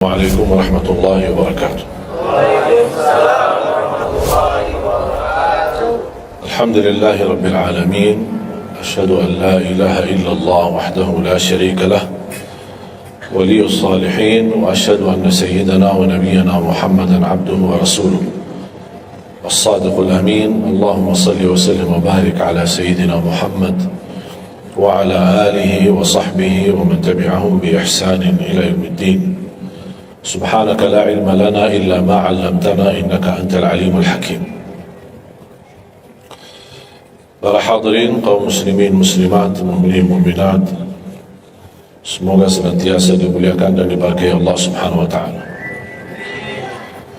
Assalamualaikum warahmatullahi wabarakatuh. Alhamdulillahi rabbil alamin. Asyhadu an la ilaha illallah wahdahu la syarika lah, waliyus salihin, wa asyhadu anna sayyidana wa nabiyyana Muhammadan abduhu wa rasuluh as-sadiqul amin. Allahumma salli wa sallim wa barik ala sayyidina Muhammad wa ala alihi wa sahbihi wa man tabi'ahum bi ihsanin ila yaumiddin. Subhanaka la ilma lana illa ma 'allamtana innaka antal alimul hakim. Para hadirin kaum muslimin muslimat, mukminin mukminat, semoga senantiasa dimuliakan dan diberkahi Allah Subhanahu wa taala.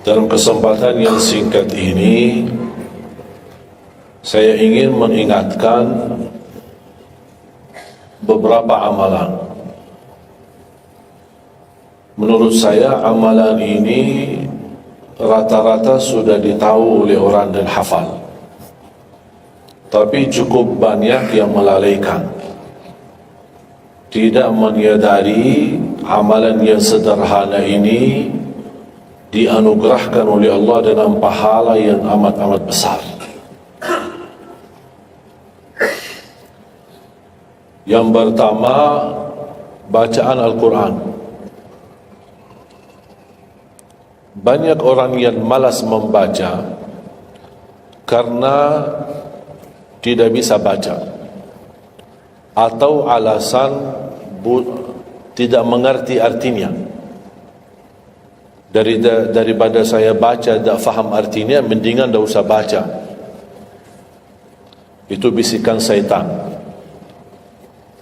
Dalam kesempatan yang singkat ini, saya ingin mengingatkan beberapa amalan. Menurut saya amalan ini rata-rata sudah ditahu oleh orang dan hafal, tapi cukup banyak yang melalaikan, tidak menyadari amalan yang sederhana ini dianugerahkan oleh Allah dengan pahala yang amat-amat besar. Yang pertama, bacaan Al-Quran. Banyak orang yang malas membaca karena tidak bisa baca, atau alasan tidak mengerti artinya. Daripada saya baca tak faham artinya, mendingan tak usah baca. Itu bisikan syaitan.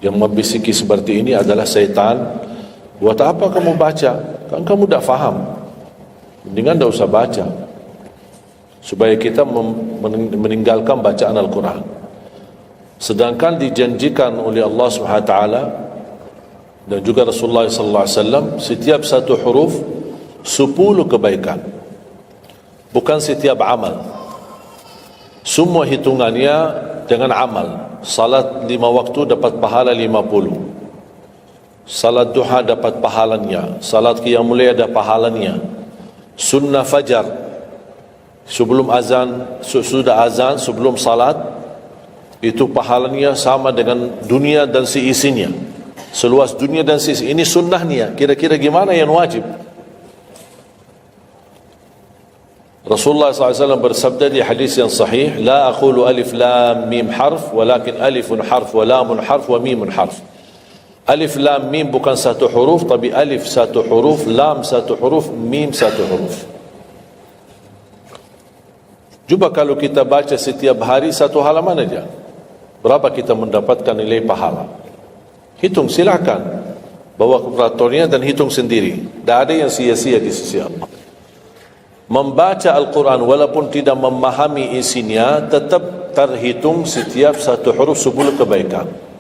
Yang membisiki seperti ini adalah syaitan. Buat apa kamu baca? Kan kamu tak faham. Mendingan tak usah baca, supaya kita meninggalkan bacaan Al-Quran. Sedangkan dijanjikan oleh Allah SWT dan juga Rasulullah SAW, setiap satu huruf 10 kebaikan, bukan setiap amal. Semua hitungannya dengan amal. Salat 5 waktu dapat pahala 50, salat duha dapat pahalanya, salat qiyamul lail ada pahalanya, sunnah fajar sebelum azan, sudah azan sebelum salat, itu pahalanya sama dengan dunia dan seisinya, seluas dunia dan seisinya. Ini sunnahnya. Kira-kira gimana yang wajib? Rasulullah SAW bersabda di hadis yang sahih, la aqulu alif lam mim harf, walakin alifun harf wa lamun harf wa mimun harf. Alif lam mim bukan satu huruf, tapi alif satu huruf, lam satu huruf, mim satu huruf. Cuba kalau kita baca setiap hari satu halaman aja, berapa kita mendapatkan nilai pahala? Hitung, silakan bawa kalkulatornya dan hitung sendiri. Tak ada yang sia-sia di sisi Allah. Membaca Al-Quran walaupun tidak memahami isinya, tetap terhitung setiap satu huruf 10 kebaikan.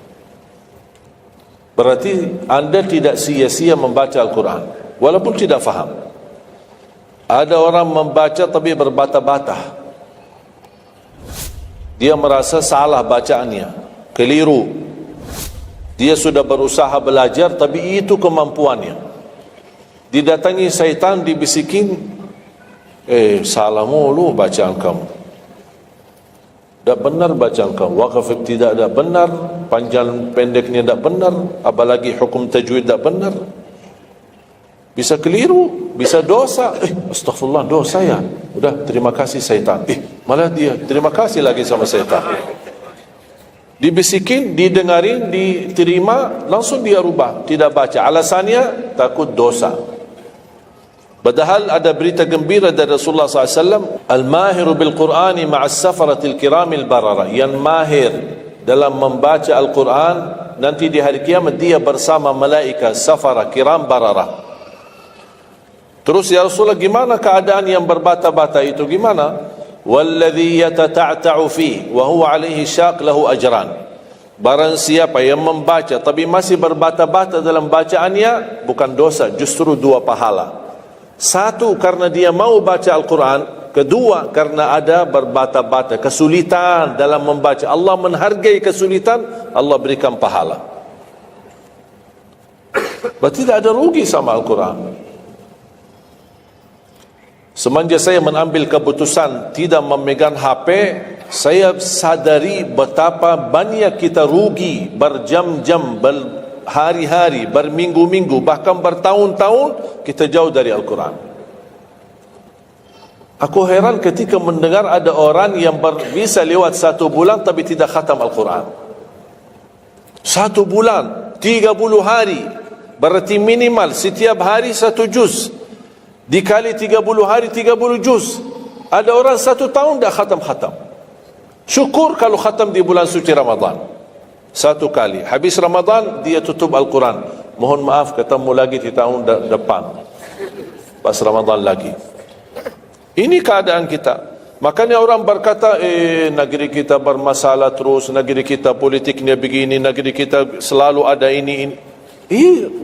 Berarti anda tidak sia-sia membaca Al-Quran walaupun tidak faham. Ada orang membaca tapi berbata-bata, dia merasa salah bacaannya, keliru. Dia sudah berusaha belajar tapi itu kemampuannya. Didatangi syaitan, dibisikin, salah mulu bacaan kamu, tak benar bacaan kamu, wakaf tidak ada benar, panjang pendeknya tak benar, apalagi hukum tajwid tak benar. Bisa keliru, bisa dosa. Astaghfirullah, dosa ya. Udah, terima kasih syaitan. Malah dia terima kasih lagi sama syaitan. Dibisikin, didengarin, diterima, langsung dia rubah, tidak baca. Alasannya takut dosa. Padahal ada berita gembira dari Rasulullah SAW, al-mahiru bil-Qur'ani ma'as safaratil kiramil barara. Yang mahir dalam membaca Al-Quran, nanti di hari kiamat dia bersama malaikat safara kiram barara. Terus ya Rasulullah, gimana keadaan yang berbata-bata itu? Gimana? Walladhi yatata'ta'u fi wa huwa alaihi syaq lahu ajran. Barang siapa yang membaca tapi masih berbata-bata dalam bacaannya, bukan dosa, justru 2 pahala. Satu, karena dia mau baca Al-Quran. Kedua, karena ada berbata-bata, kesulitan dalam membaca. Allah menghargai kesulitan, Allah berikan pahala. Berarti tidak ada rugi sama Al-Quran. Semenjak saya mengambil keputusan tidak memegang HP, saya sadari betapa banyak kita rugi berjam-jam, berhari-hari, berminggu-minggu, bahkan bertahun-tahun kita jauh dari Al-Quran. Aku heran ketika mendengar ada orang yang bisa lewat 1 bulan tapi tidak khatam Al-Quran. 1 bulan, 30 hari, berarti minimal setiap hari 1 juz. Dikali 30 hari 30 juz. Ada orang 1 tahun dah khatam-khatam. Syukur kalau khatam di bulan suci Ramadan 1 kali. Habis Ramadan dia tutup Al-Quran. Mohon maaf, ketemu lagi di tahun depan pas Ramadan lagi. Ini keadaan kita. Makanya orang berkata, negeri kita bermasalah terus, negeri kita politiknya begini, negeri kita selalu ada ini.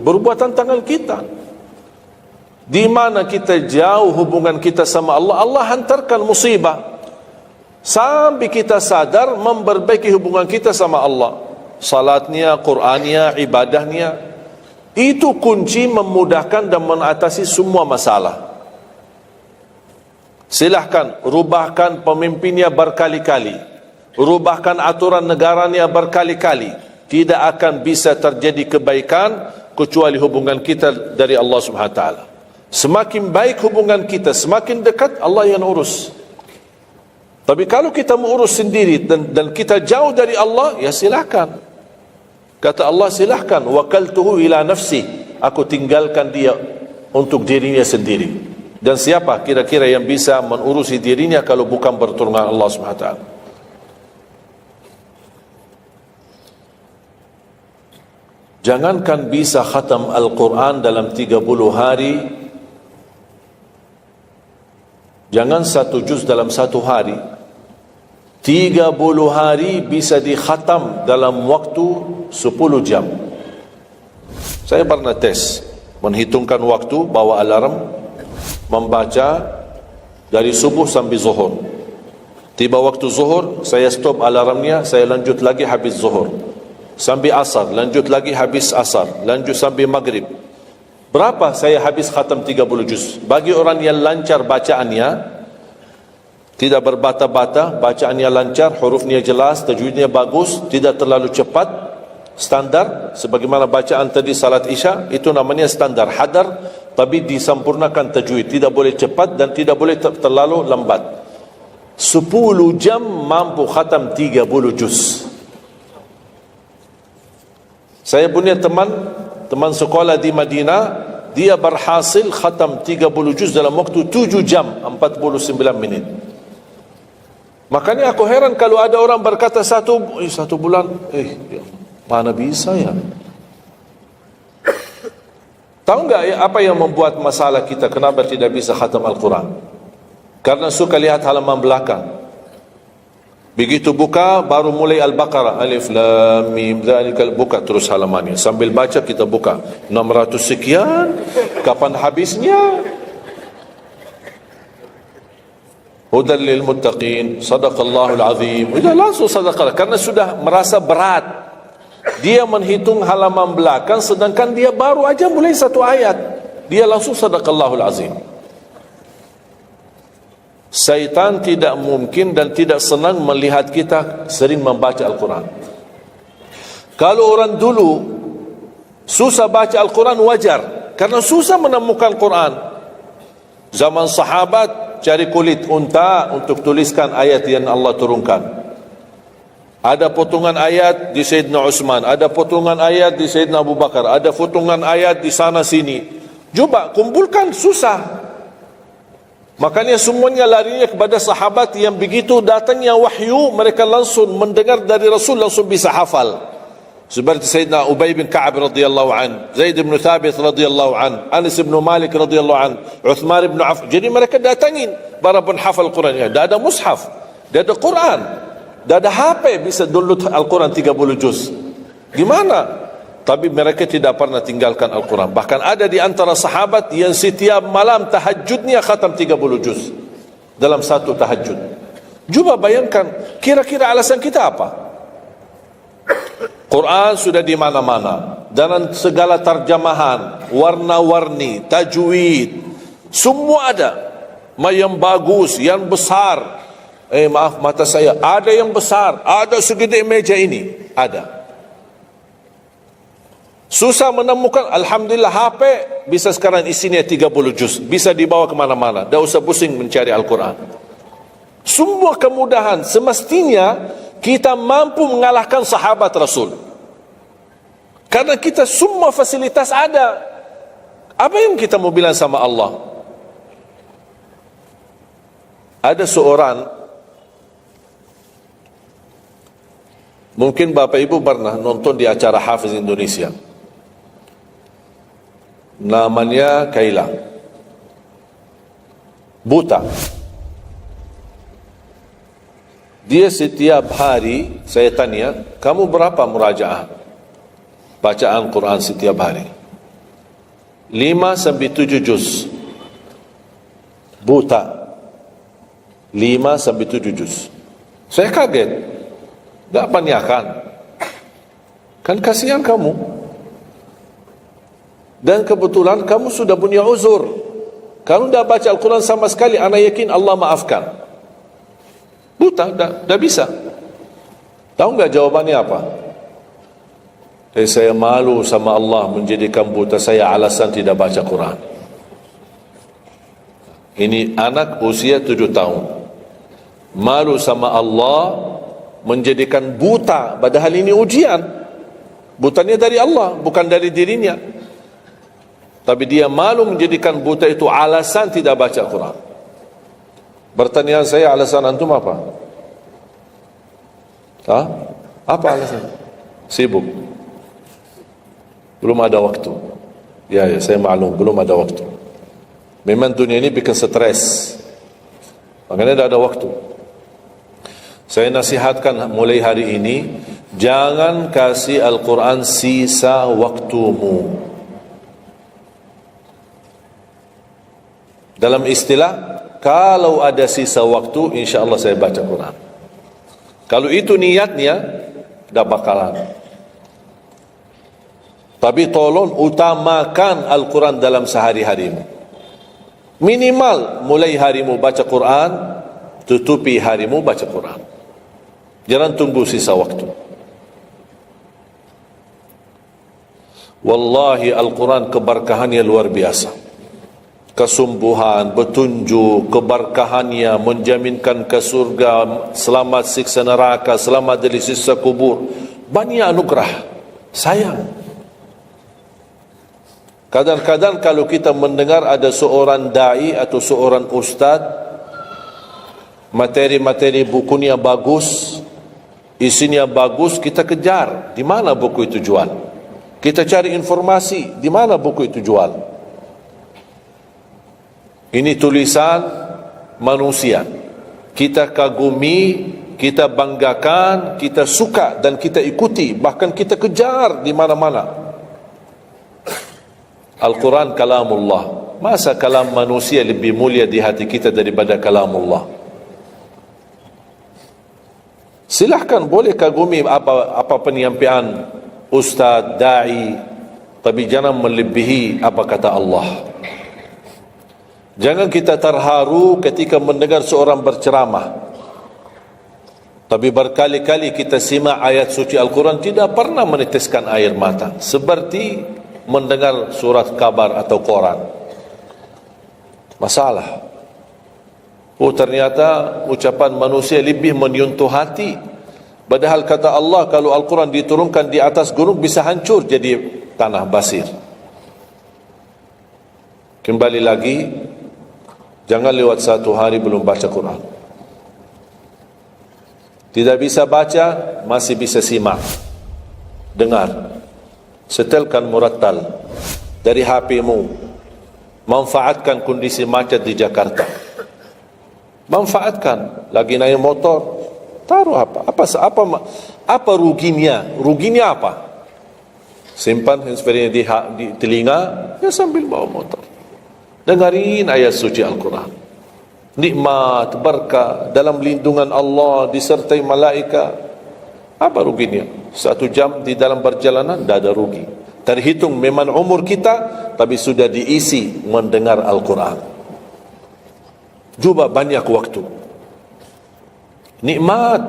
Perbuatan tangan kita. Di mana kita jauh hubungan kita sama Allah, Allah hantarkan musibah sampai kita sadar memperbaiki hubungan kita sama Allah. Salatnya, Qur'annya, ibadahnya, itu kunci memudahkan dan mengatasi semua masalah. Silahkan rubahkan pemimpinnya berkali-kali, rubahkan aturan negaranya berkali-kali, tidak akan bisa terjadi kebaikan kecuali hubungan kita dari Allah Subhanahu wa taala. Semakin baik hubungan kita, semakin dekat, Allah yang urus. Tapi kalau kita mengurus sendiri dan kita jauh dari Allah, ya silakan. Kata Allah, silahkan. Wakaltuhu ila nafsi, aku tinggalkan dia untuk dirinya sendiri. Dan siapa kira-kira yang bisa mengurusi dirinya kalau bukan pertolongan Allah Subhanahu wa taala? Jangankan bisa khatam Al-Quran dalam 30 hari, jangan 1 juz dalam 1 hari, 30 hari bisa dikhatam dalam waktu 10 jam. Saya pernah tes, menghitungkan waktu, bawa alarm, membaca dari subuh sampai zuhur. Tiba waktu zuhur, saya stop alarmnya, saya lanjut lagi habis zuhur. Sampai asar, lanjut lagi habis asar, lanjut sampai maghrib. Berapa saya habis khatam 30 juz? Bagi orang yang lancar bacaannya, tidak berbata-bata, bacaannya lancar, hurufnya jelas, tajwidnya bagus, tidak terlalu cepat, standar, sebagaimana bacaan tadi salat isya, itu namanya standar, hadar, tapi disempurnakan tajwid, tidak boleh cepat dan tidak boleh terlalu lambat. 10 jam mampu khatam 30 juz. Saya punya teman sekolah di Madinah, dia berhasil khatam 30 juz dalam waktu 7 jam 49 menit. Makanya aku heran kalau ada orang berkata 1 bulan, mana bisa ya? Tahu enggak ya apa yang membuat masalah kita kenapa tidak bisa khatam Al-Quran? Karena suka lihat halaman belakang. Begitu buka baru mulai Al-Baqarah, Alif Lam Mim Dzalikal, buka terus halamannya. Sambil baca kita buka 600 sekian, kapan habisnya? Hudan lil muttaqin, sadaqallahul azim. Sudah langsung sadaqah, karena sudah merasa berat. Dia menghitung halaman belakang sedangkan dia baru aja mulai 1 ayat. Dia langsung sadaqallahul azim. Syaitan tidak mungkin dan tidak senang melihat kita sering membaca Al-Quran. Kalau orang dulu susah baca Al-Quran wajar, karena susah menemukan Quran. Zaman sahabat cari kulit unta untuk tuliskan ayat yang Allah turunkan. Ada potongan ayat di Sayyidina Utsman, ada potongan ayat di Sayyidina Abu Bakar, ada potongan ayat di sana sini. Coba kumpulkan, susah. Makanya semuanya larinya kepada sahabat yang begitu datangnya wahyu, mereka langsung mendengar dari Rasul, langsung bisa hafal. Seperti Sayyidina Ubay bin Ka'ab radhiyallahu an, Zaid bin Thabit radhiyallahu an, Anas bin Malik radhiyallahu an, Uthman bin Affan. Jadi mereka datangin para penghafal Quran. Dah ada mushaf, dah ada Quran, dah ada HP, bisa download Al-Quran 30 juz. Gimana? Tapi mereka tidak pernah tinggalkan Al-Quran. Bahkan ada di antara sahabat yang setiap malam tahajudnya khatam 30 juz dalam 1 tahajud. Cuba bayangkan, kira-kira alasan kita apa? Quran sudah di mana-mana, dan segala terjemahan, warna-warni, tajwid, semua ada. yang bagus, yang besar. Maaf mata saya, ada yang besar, ada segede meja ini, ada. Susah menemukan, alhamdulillah HP bisa sekarang isinya 30 juz, bisa dibawa kemana-mana, tak usah pusing mencari Al-Quran. Semua kemudahan, semestinya kita mampu mengalahkan sahabat Rasul, karena kita semua fasilitas ada. Apa yang kita mau bilang sama Allah? Ada seorang, mungkin Bapak Ibu pernah nonton di acara Hafiz Indonesia, namanya Kaila, buta. Dia setiap hari, saya tanya, kamu berapa murajaah bacaan Quran setiap hari? 5 sampai 7 juz. Buta, 5 sampai 7 juz. Saya kaget, tak panyakan, kan kasihan kamu. Dan kebetulan kamu sudah punya uzur, kalau dah baca Al-Quran sama sekali, ana yakin Allah maafkan. Buta, dah bisa. Tahu enggak jawabannya apa? Saya malu sama Allah menjadikan buta saya alasan tidak baca Quran. Ini anak usia 7 tahun, malu sama Allah menjadikan buta, padahal ini ujian. Butanya dari Allah, bukan dari dirinya. Tapi dia malu menjadikan buta itu alasan tidak baca Quran. Pertanyaan saya, alasan antum apa? Apa alasan? Sibuk, belum ada waktu. Ya, saya maklum, belum ada waktu. Memang dunia ini bikin stres, makanya tidak ada waktu. Saya nasihatkan mulai hari ini, jangan kasih Al-Quran sisa waktumu. Dalam istilah, kalau ada sisa waktu, insya Allah saya baca Quran. Kalau itu niatnya, dah bakalan. Tapi tolong utamakan Al-Quran dalam sehari-harimu. Minimal mulai harimu baca Quran, tutupi harimu baca Quran. Jangan tunggu sisa waktu. Wallahi Al-Quran keberkahannya luar biasa. Kesumbuhan, petunjuk, keberkahannya, menjaminkan ke surga, selamat siksa neraka, selamat dari siksa kubur. Banyak anugerah. Sayang, kadang-kadang kalau kita mendengar ada seorang da'i atau seorang ustaz, materi-materi bukunya bagus, isinya bagus, kita kejar. Di mana buku itu jual? Kita cari informasi, di mana buku itu jual? Ini tulisan manusia, kita kagumi, kita banggakan, kita suka dan kita ikuti, bahkan kita kejar di mana-mana. Al-Quran kalamullah. Masa kalam manusia lebih mulia di hati kita daripada kalamullah? Silahkan, boleh kagumi apa penyampaian ustaz, da'i, tapi jangan melebihi apa kata Allah. Jangan kita terharu ketika mendengar seorang berceramah, tapi berkali-kali kita simak ayat suci Al-Quran, tidak pernah meneteskan air mata, seperti mendengar surat kabar atau koran. Masalah. Ternyata ucapan manusia lebih menyentuh hati. Padahal kata Allah, kalau Al-Quran diturunkan di atas gunung bisa hancur jadi tanah basir. Kembali lagi, jangan lewat satu hari belum baca Quran. Tidak bisa baca, masih bisa simak, dengar. Setelkan murattal dari HP-mu. Manfaatkan kondisi macet di Jakarta. Manfaatkan. Lagi naik motor, taruh apa ruginya? Ruginya apa? Simpan handphone di telinga, ya sambil bawa motor. Dengarin ayat suci Al-Quran. Nikmat, berkah, dalam lindungan Allah, disertai malaikat. Apa ruginya? 1 jam di dalam perjalanan, tidak ada rugi. Terhitung memang umur kita, tapi sudah diisi mendengar Al-Quran. Juga banyak waktu. Nikmat.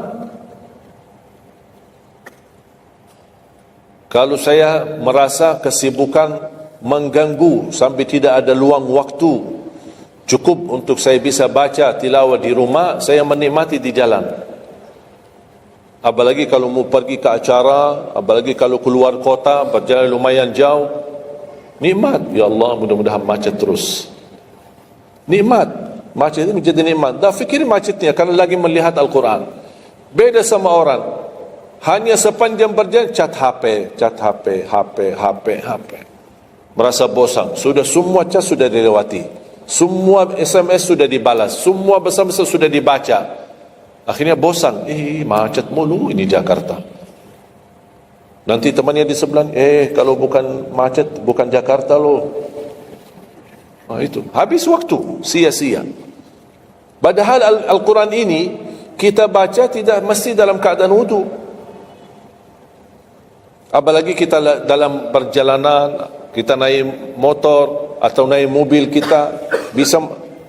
Kalau saya merasa kesibukan mengganggu sampai tidak ada luang waktu cukup untuk saya bisa baca tilawah di rumah, saya menikmati di jalan. Apalagi kalau mau pergi ke acara, apalagi kalau keluar kota, berjalan lumayan jauh, nikmat. Ya Allah, mudah-mudahan macet terus. Nikmat. Macet itu menjadi nikmat. Dah fikir macetnya karena lagi melihat Al-Quran. Beda sama orang, hanya sepanjang berjalan cat HP, HP. Merasa bosan. Sudah semua cat sudah dilewati, semua SMS sudah dibalas, semua pesan-pesan sudah dibaca. Akhirnya bosan. Macet mulu ini Jakarta. Nanti temannya di sebelah, kalau bukan macet, bukan Jakarta loh. Itu habis waktu, sia-sia. Padahal Al-Quran ini kita baca tidak mesti dalam keadaan wudu. Apalagi kita dalam perjalanan, kita naik motor atau naik mobil, kita bisa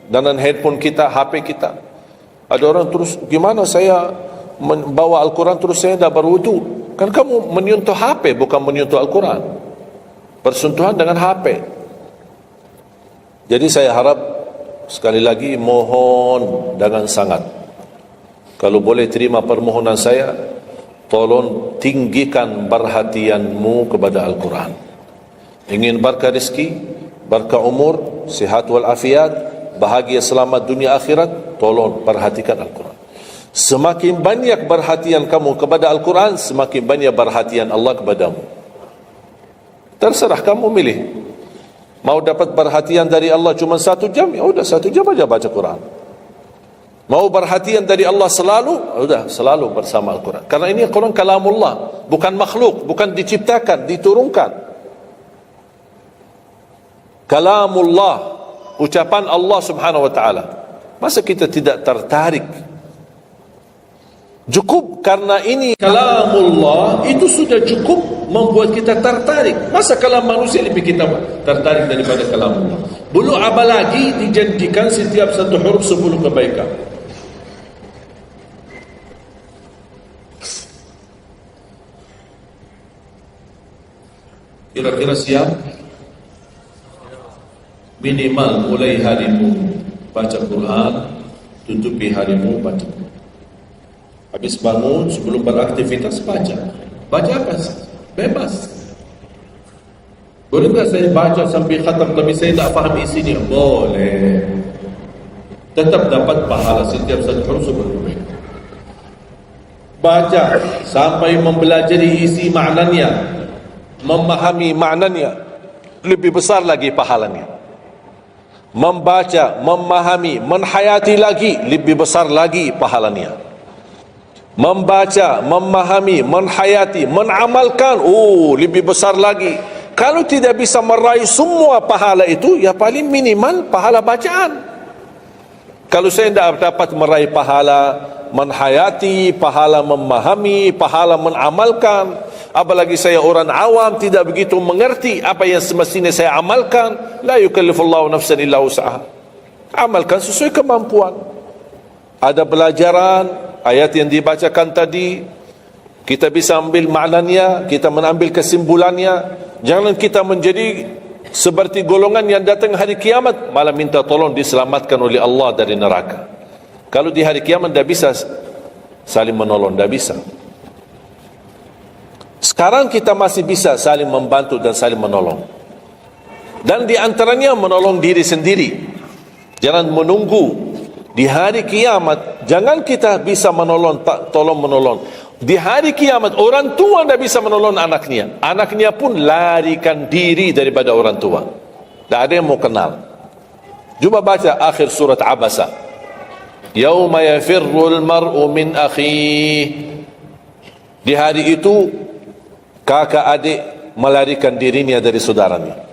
dengan handphone kita, HP kita. Ada orang terus, gimana saya membawa Al-Quran terus saya tidak berwudu? Kan kamu menyentuh HP, bukan menyentuh Al-Quran. Persentuhan dengan HP. Jadi saya harap, sekali lagi mohon dengan sangat, kalau boleh terima permohonan saya, tolong tinggikan perhatianmu kepada Al-Quran. Ingin berkah rezeki, berkah umur, sihat wal afiat, bahagia selamat dunia akhirat, tolong perhatikan Al-Quran. Semakin banyak perhatian kamu kepada Al-Quran, semakin banyak perhatian Allah kepadamu. Terserah kamu milih. Mau dapat perhatian dari Allah cuma 1 jam, ya udah 1 jam aja baca Quran. Mau perhatian dari Allah selalu, udah selalu bersama Al-Quran. Karena ini Al-Quran kalamullah, bukan makhluk, bukan diciptakan, diturunkan. Kalamullah, ucapan Allah subhanahu wa ta'ala. Masa kita tidak tertarik? Cukup karena ini kalamullah, itu sudah cukup membuat kita tertarik. Masa kalam manusia lebih kita tertarik daripada kalamullah? Belum apalagi dijadikan setiap satu huruf 10 kebaikan. Kira-kira siap? Minimal mulai harimu baca Quran, tutupi harimu baca Quran. Habis bangun, sebelum beraktivitas baca. Baca apa? Bebas. Boleh tak saya baca sampai khatam tapi saya tak faham isinya? Boleh. Tetap dapat pahala setiap satu huruf sebelum baca. Baca sampai mempelajari isi maknanya, memahami maknanya, lebih besar lagi pahalanya. Membaca, memahami, menhayati lagi, lebih besar lagi pahalanya. Membaca, memahami, menhayati, menamalkan, lebih besar lagi. Kalau tidak bisa meraih semua pahala itu, ya paling minimal pahala bacaan. Kalau saya tidak dapat meraih pahala menhayati, pahala memahami, pahala menamalkan, apalagi saya orang awam tidak begitu mengerti apa yang semestinya saya amalkan, la yukallifullahu nafsan illa wus'aha. Amalkan sesuai kemampuan. Ada pelajaran ayat yang dibacakan tadi, kita bisa ambil maknanya, kita mengambil kesimpulannya. Jangan kita menjadi seperti golongan yang datang hari kiamat malah minta tolong diselamatkan oleh Allah dari neraka. Kalau di hari kiamat tidak bisa saling menolong, tidak bisa. Sekarang kita masih bisa saling membantu dan saling menolong. Dan di antaranya menolong diri sendiri. Jangan menunggu di hari kiamat. Jangan kita bisa menolong, tolong menolong. Di hari kiamat orang tua tidak bisa menolong anaknya. Anaknya pun larikan diri daripada orang tua. Tidak ada yang mau kenal. Cuba baca akhir surat Abasa. Yauma yafirrul mar'u min akhih. Di hari itu kakak adik melarikan dirinya dari saudaranya.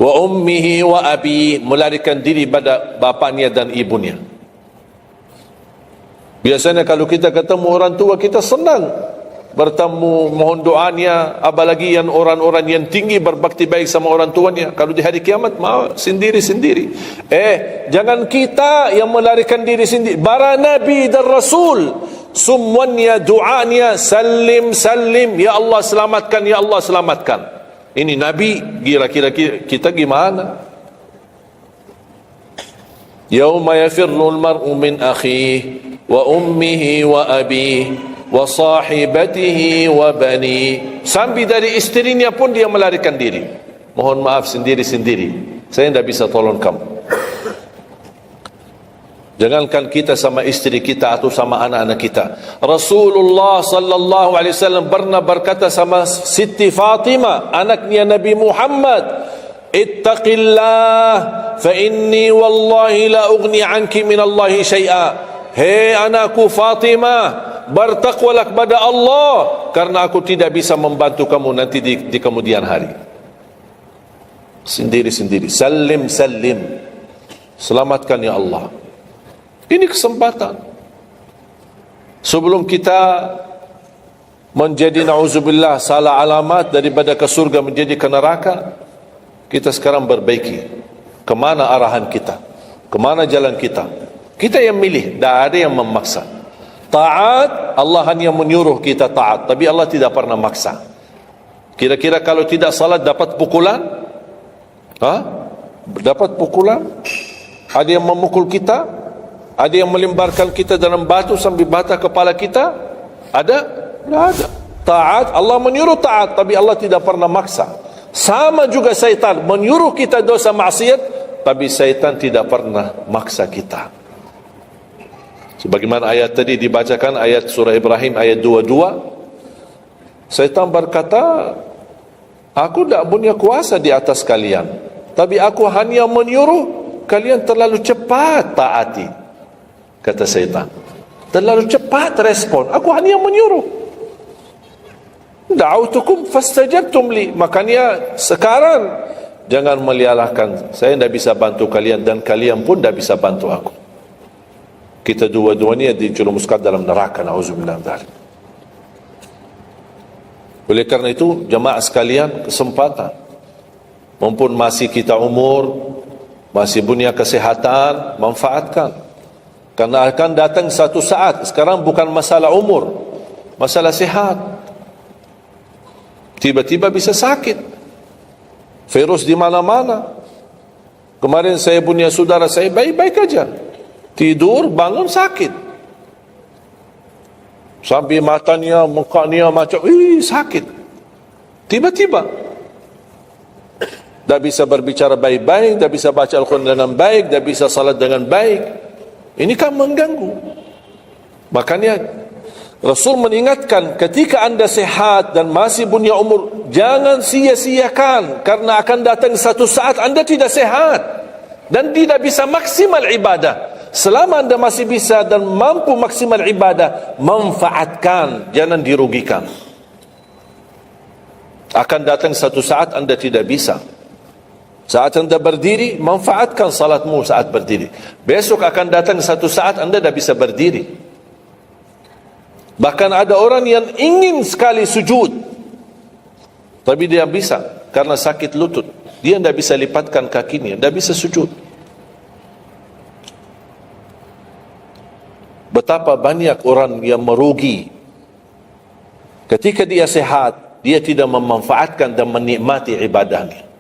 Wa ummihi wa abi, melarikan diri pada bapaknya dan ibunya. Biasanya kalau kita ketemu orang tua kita senang, bertemu, mohon doanya. Apalagi yang orang-orang yang tinggi berbakti baik sama orang tuanya, kalau di hari kiamat mau sendiri-sendiri. Jangan kita yang melarikan diri sendiri. Para Nabi dan Rasul semuanya doanya salim salim, ya Allah selamatkan, ya Allah selamatkan. Ini Nabi, kira-kira kita gimana? Yauma yafirru al-mar'u min akhihi wa ummihi wa abihi wa sahibatihi wa bani. Sampai dari istrinya pun dia melarikan diri. Mohon maaf, sendiri-sendiri. Saya tidak bisa tolong kamu. Jangankan kita sama istri kita atau sama anak-anak kita. Rasulullah sallallahu alaihi wasallam pernah berkata sama Siti Fatimah, anaknya Nabi Muhammad, ittaqillah fa inni wallahi la ughni anki min Allahi syai'a. Hei anakku Fatimah, bertakwalah kepada Allah, karena aku tidak bisa membantu kamu nanti di kemudian hari. Sendiri-sendiri, salim salim, selamatkan ya Allah. Ini kesempatan. Sebelum kita menjadi na'udzubillah salah alamat daripada ke surga menjadi ke neraka, kita sekarang perbaiki kemana arahan kita, kemana jalan kita. Kita yang milih, tidak ada yang memaksa. Taat, Allah hanya menyuruh kita taat, tapi Allah tidak pernah maksa. Kira-kira kalau tidak salat dapat pukulan? Dapat pukulan? Ada yang memukul kita? Ada yang melemparkan kita dalam batu sambil bata kepala kita? Ada? Tidak ada. Taat, Allah menyuruh taat, tapi Allah tidak pernah maksa. Sama juga syaitan, menyuruh kita dosa maksiat, tapi syaitan tidak pernah maksa kita. Sebagaimana ayat tadi dibacakan, ayat surah Ibrahim ayat 22, syaitan berkata, aku tidak punya kuasa di atas kalian, tapi aku hanya menyuruh kalian terlalu cepat taati. Kata syaitan, terlalu cepat respon, aku hanya menyuruh. Da'autukum fastajabtum li. Makanya sekarang jangan melialahkan, saya tidak bisa bantu kalian dan kalian pun tidak bisa bantu aku. Kita dua-duanya dijerumuskan dalam neraka, na'udzubillah min dzalik. Oleh karena itu, jemaah sekalian, kesempatan, mumpun masih kita umur, masih punya kesehatan, manfaatkan. Karena akan datang satu saat, sekarang bukan masalah umur, masalah sehat. Tiba-tiba bisa sakit, virus di mana-mana. Kemarin saya punya saudara saya baik-baik aja, tidur bangun sakit, sampai matanya, mukanya macam sakit. Tiba-tiba tak bisa berbicara baik-baik, tak bisa baca Al-Quran dengan baik, tak bisa salat dengan baik. Ini kan mengganggu. Makanya Rasul mengingatkan, ketika anda sehat dan masih punya umur, jangan sia-siakan, karena akan datang satu saat anda tidak sehat dan tidak bisa maksimal ibadah. Selama anda masih bisa dan mampu maksimal ibadah, manfaatkan, jangan dirugikan. Akan datang satu saat anda tidak bisa. Saat anda berdiri, manfaatkan salatmu saat berdiri. Besok akan datang satu saat anda tidak bisa berdiri. Bahkan ada orang yang ingin sekali sujud, tapi dia bisa karena sakit lutut. Dia tidak bisa lipatkan kakinya, tidak bisa sujud. Betapa banyak orang yang merugi ketika dia sehat, dia tidak memanfaatkan dan menikmati ibadahnya.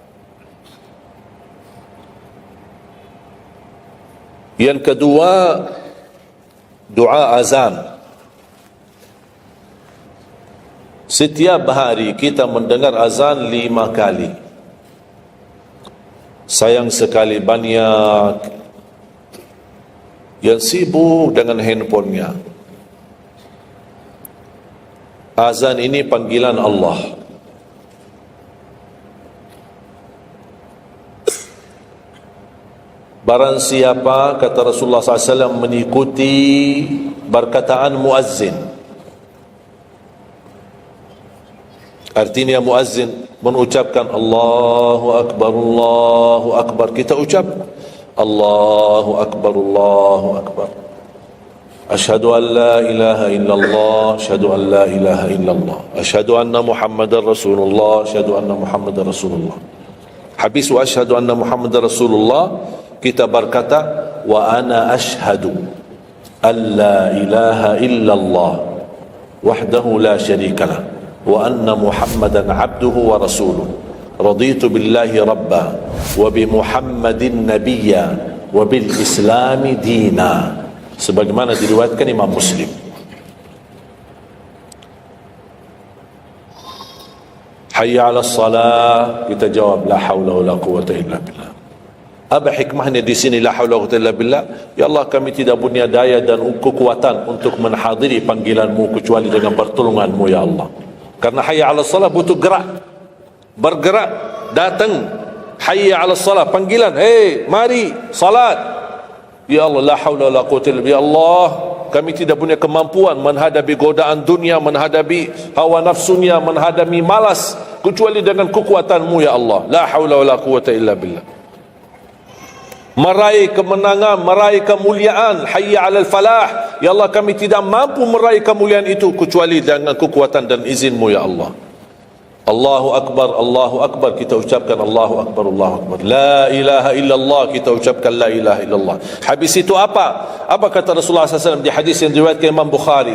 Yang kedua, doa azan. Setiap hari kita mendengar azan 5 kali. Sayang sekali banyak yang sibuk dengan handphonenya. Azan ini panggilan Allah. Barang siapa, kata Rasulullah SAW, mengikuti perkataan muazzin, artinya muazzin mengucapkan Allahu Akbar, Allahu Akbar, kita ucap Allahu Akbar, Allahu Akbar. Asyhadu an la ilaha illallah, asyhadu an la ilaha illallah, asyhadu anna Muhammadar Rasulullah, asyhadu anna Muhammadar Rasulullah. Habis wa asyhadu anna Muhammadar Rasulullah, kita berkata wa ana asyhadu an la ilaha illallah wahdahu la syarikalah wa anna Muhammadan abduhu wa rasuluh. Raditu billahi rabba wa bi Muhammadin nabiyya wa bil islami dina, sebagaimana diriwayatkan Imam Muslim. Hayya 'alas salah, kita jawab la haula wala quwwata illa billah. Apa hikmahnya di sini la haula wala quwwata illa billah? Ya Allah, kami tidak punya daya dan kekuatan untuk menghadiri panggilan-Mu kecuali dengan pertolongan-Mu ya Allah. Karena hayya 'alas salah butuh gerak, bergerak, datang. Hayya 'alas salah, panggilan, hei mari salat. Ya Allah, la haula wala quwwata illa billah. Ya Allah, kami tidak punya kemampuan menghadapi godaan dunia, menghadapi hawa nafsunya, menghadapi malas kecuali dengan kekuatan-Mu ya Allah. La haula wala quwwata illa billah. Meraih kemenangan, meraih kemuliaan, hayya 'alal falah. Ya Allah, kami tidak mampu meraih kemuliaan itu kecuali dengan kekuatan dan izin-Mu ya Allah. Allahu Akbar, Allahu Akbar, kita ucapkan Allahu Akbar, Allahu Akbar. La ilaha illallah, kita ucapkan la ilaha illallah. Habis itu apa? Apa kata Rasulullah SAW di hadis yang diriwayatkan Imam Bukhari?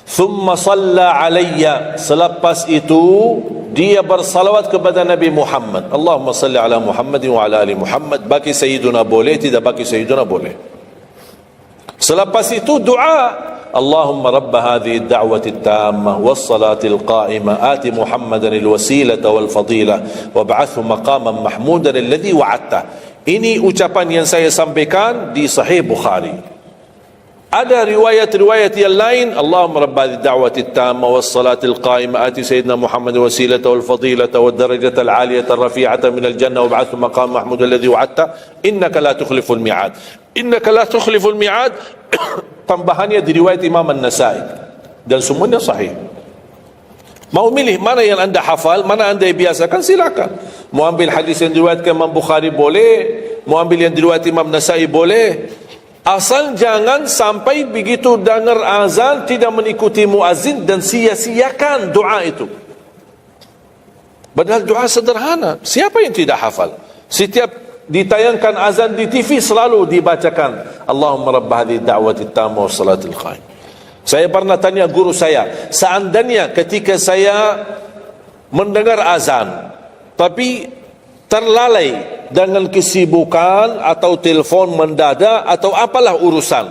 Thumma salla alayya, selepas itu dia bersalawat kepada Nabi Muhammad. Allahumma salli ala Muhammadin wa ala ali Muhammad. Bagi Sayyiduna boleh, tidak bagi Sayyiduna boleh. Selepas itu doa, Allahumma rabb hadhihi ad-da'wati at-tammah was-salati al-qa'imah ati Muhammadan al-wasilata wal-fadilah wab'athhu maqaman mahmudan alladhi wa'adta. Ini ucapan yang saya sampaikan di Sahih Bukhari. Ada riwayat-riwayat yang lain, Allahumma rabb hadhihi ad-da'wati at-tammah was-salati al-qa'imah ati sayyidina Muhammadan al-wasilata wal-fadilata wad-darajata al-'aliyata ar-rafi'ata min al-jannah wab'athhu maqaman mahmudan alladhi wa'adta innaka la tukhliful mi'ad. Innaka la tukhliful mi'ad. Tambahannya diriwayat Imam An-Nasai dan semuanya sahih. Mau milih mana yang anda hafal, mana anda biasakan, silakan. Mau ambil hadis yang diriwayatkan Imam Bukhari boleh, mau ambil yang diriwayat Imam Nasai boleh. Asal jangan sampai begitu dengar azan tidak mengikuti muazzin dan sia-siakan doa itu. Padahal doa sederhana. Siapa yang tidak hafal? Setiap ditayangkan azan di TV selalu dibacakan Allahumma rabb hadhihi da'wati tammah was salatil qaim. Saya pernah tanya guru saya, seandainya ketika saya mendengar azan tapi terlalai dengan kesibukan atau telefon mendadak atau apalah urusan,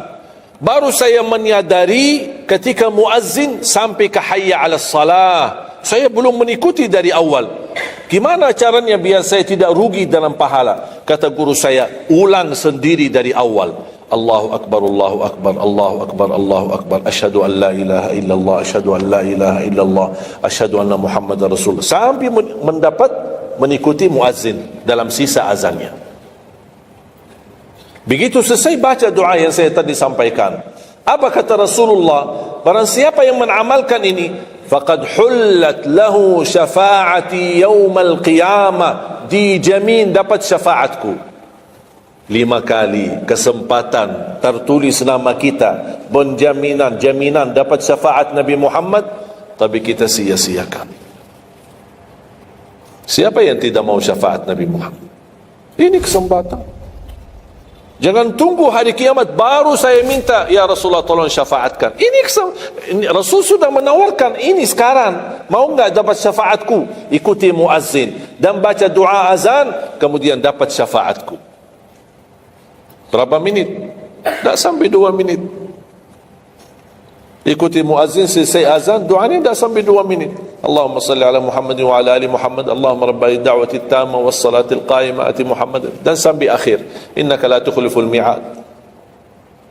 baru saya menyadari ketika muazzin sampai ke hayya 'alas salah, saya belum mengikuti dari awal. Gimana caranya biar saya tidak rugi dalam pahala? Kata guru saya, ulang sendiri dari awal. Allahu Akbar, Allahu Akbar, Allahu Akbar, Allahu Akbar. Asyhadu an la ilaha illallah, asyhadu an la ilaha illallah, asyhadu anna Muhammadar Rasulullah. Sampai mendapat mengikuti muazzin dalam sisa azannya. Begitu selesai baca doa yang saya tadi sampaikan. Apa kata Rasulullah? Barang siapa yang mengamalkan ini, faqad hullat lahu syafa'ati yaumal qiyamah, dijamin dapat syafaatku. 5 kali kesempatan tertulis nama kita, jaminan dapat syafaat Nabi Muhammad, tapi kita sia-siakan. Siapa yang tidak mau syafaat Nabi Muhammad? Ini kesempatan. Jangan tunggu hari kiamat baru saya minta, ya Rasulullah tolong syafaatkan. Ini Rasul sudah menawarkan ini sekarang. Mau enggak dapat syafaatku? Ikuti muazzin dan baca doa azan, kemudian dapat syafaatku. Berapa minit? Tak sampai 2 minit. Ikuti muazzin, selesai azan, doanya tak sampai 2 minit. Allahumma salli ala Muhammadin wa ala ali Muhammad. Allahumma rabbani da'wati tammah was salatil qa'imah ati Muhammad, dan sampai akhir. Innaka la tukhliful mi'ad.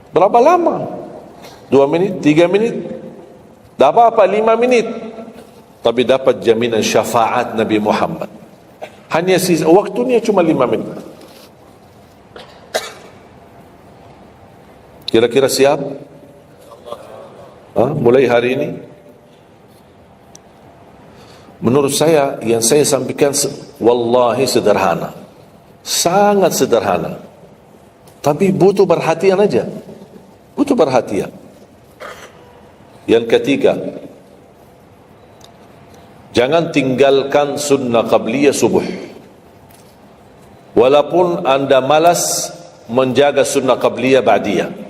Berapa lama? 2 minit, 3 minit? Tak apa-apa, 5 minit. Tapi dapat jaminan syafaat Nabi Muhammad. Hanya waktunya cuma 5 minit. Kira-kira siap? Mulai hari ini. Menurut saya, yang saya sampaikan wallahi sederhana, sangat sederhana, tapi butuh perhatian aja. Butuh perhatian. Yang ketiga, jangan tinggalkan sunnah qabliyah subuh. Walaupun anda malas menjaga sunnah qabliyah ba'diyah.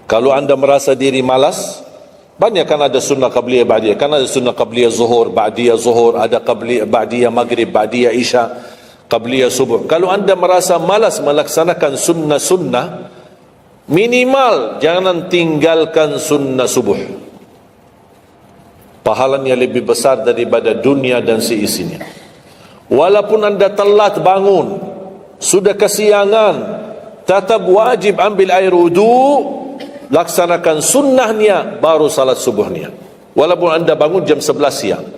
Kalau anda merasa diri malas, banyak kan ada sunnah qabliyah ba'diyah. Kan ada sunnah qabliyah zuhur, ba'diyah zuhur, ada qabliyah ba'diyah maghrib, ba'diyah isya, qabliyah subuh. Kalau anda merasa malas melaksanakan sunnah-sunnah, minimal jangan tinggalkan sunnah subuh. Pahalanya lebih besar daripada dunia dan seisinya. Walaupun anda telat bangun, sudah kesiangan, tetap wajib ambil air wudu, laksanakan sunnahnya, baru salat subuhnya. Walaupun anda bangun jam 11 siang,